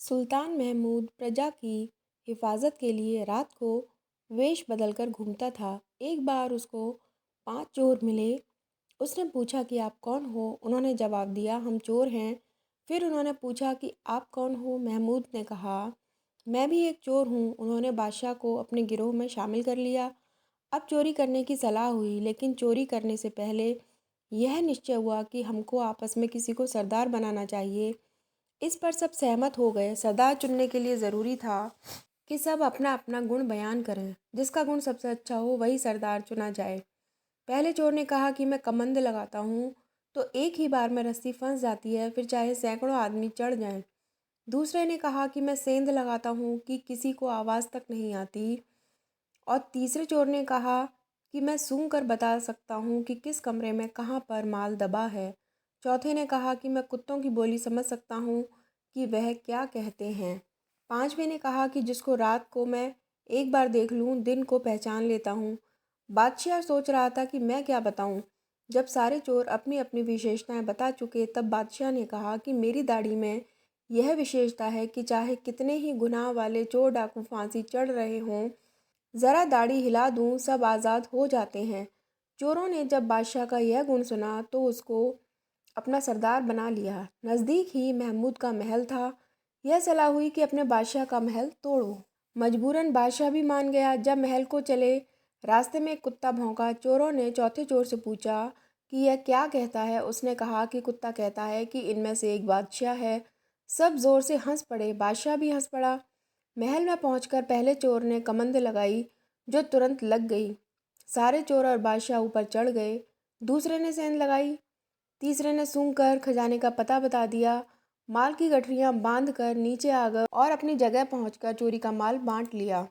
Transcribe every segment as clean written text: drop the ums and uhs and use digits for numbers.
सुल्तान महमूद प्रजा की हिफाजत के लिए रात को वेश बदलकर घूमता था। एक बार उसको 5 चोर मिले। उसने पूछा कि आप कौन हो? उन्होंने जवाब दिया, हम चोर हैं। फिर उन्होंने पूछा कि आप कौन हो? महमूद ने कहा, मैं भी एक चोर हूँ। उन्होंने बादशाह को अपने गिरोह में शामिल कर लिया। अब चोरी करने की सलाह हुई, लेकिन चोरी करने से पहले यह निश्चय हुआ कि हमको आपस में किसी को सरदार बनाना चाहिए। इस पर सब सहमत हो गए। सरदार चुनने के लिए ज़रूरी था कि सब अपना अपना गुण बयान करें। जिसका गुण सबसे अच्छा हो वही सरदार चुना जाए। पहले चोर ने कहा कि मैं कमंद लगाता हूँ तो एक ही बार में रस्सी फंस जाती है, फिर चाहे सैकड़ों आदमी चढ़ जाएं। दूसरे ने कहा कि मैं सेंध लगाता हूँ कि किसी को आवाज़ तक नहीं आती। और तीसरे चोर ने कहा कि मैं सूंघ कर बता सकता हूँ कि किस कमरे में कहाँ पर माल दबा है। चौथे ने कहा कि मैं कुत्तों की बोली समझ सकता हूँ कि वह क्या कहते हैं। पांचवें ने कहा कि जिसको रात को मैं एक बार देख लूँ दिन को पहचान लेता हूँ। बादशाह सोच रहा था कि मैं क्या बताऊँ। जब सारे चोर अपनी अपनी विशेषताएं बता चुके तब बादशाह ने कहा कि मेरी दाढ़ी में यह विशेषता है कि चाहे कितने ही गुनाह वाले चोर डाकू फांसी चढ़ रहे हों, ज़रा दाढ़ी हिला दूँ सब आज़ाद हो जाते हैं। चोरों ने जब बादशाह का यह गुण सुना तो उसको अपना सरदार बना लिया। नज़दीक ही महमूद का महल था। यह सलाह हुई कि अपने बादशाह का महल तोड़ो। मजबूरन बादशाह भी मान गया। जब महल को चले रास्ते में एक कुत्ता भौंका। चोरों ने चौथे चोर से पूछा कि यह क्या कहता है। उसने कहा कि कुत्ता कहता है कि इनमें से एक बादशाह है। सब जोर से हंस पड़े। बादशाह भी हंस पड़ा। महल में पहुंचकर पहले चोर ने कमंद लगाई जो तुरंत लग गई। सारे चोर और बादशाह ऊपर चढ़ गए। दूसरे ने सेंध लगाई। तीसरे ने सूंघ कर खजाने का पता बता दिया। माल की गठरियां बांध कर नीचे आ गए और अपनी जगह पहुंचकर चोरी का माल बांट लिया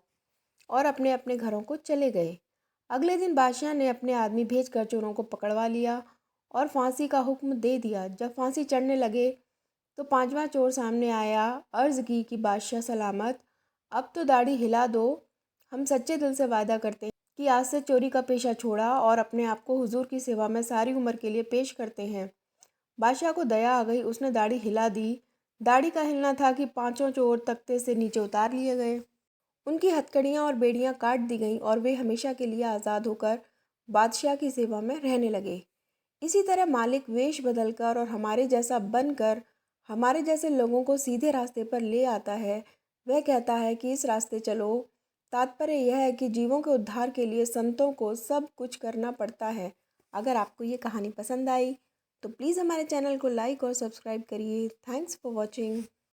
और अपने अपने घरों को चले गए। अगले दिन बादशाह ने अपने आदमी भेजकर चोरों को पकड़वा लिया और फांसी का हुक्म दे दिया। जब फांसी चढ़ने लगे तो पांचवा चोर सामने आया। अर्ज की कि बादशाह सलामत, अब तो दाढ़ी हिला दो। हम सच्चे दिल से वादा करते हैं कि आज से चोरी का पेशा छोड़ा और अपने आप को हुजूर की सेवा में सारी उम्र के लिए पेश करते हैं। बादशाह को दया आ गई। उसने दाढ़ी हिला दी। दाढ़ी का हिलना था कि पांचों चोर तख्ते से नीचे उतार लिए गए। उनकी हथकड़ियाँ और बेड़ियाँ काट दी गईं और वे हमेशा के लिए आज़ाद होकर बादशाह की सेवा में रहने लगे। इसी तरह मालिक वेश बदलकर और हमारे जैसा बनकर हमारे जैसे लोगों को सीधे रास्ते पर ले आता है। वह कहता है कि इस रास्ते चलो। तात्पर्य यह है कि जीवों के उद्धार के लिए संतों को सब कुछ करना पड़ता है। अगर आपको ये कहानी पसंद आई तो प्लीज़ हमारे चैनल को लाइक और सब्सक्राइब करिए। Thanks for watching.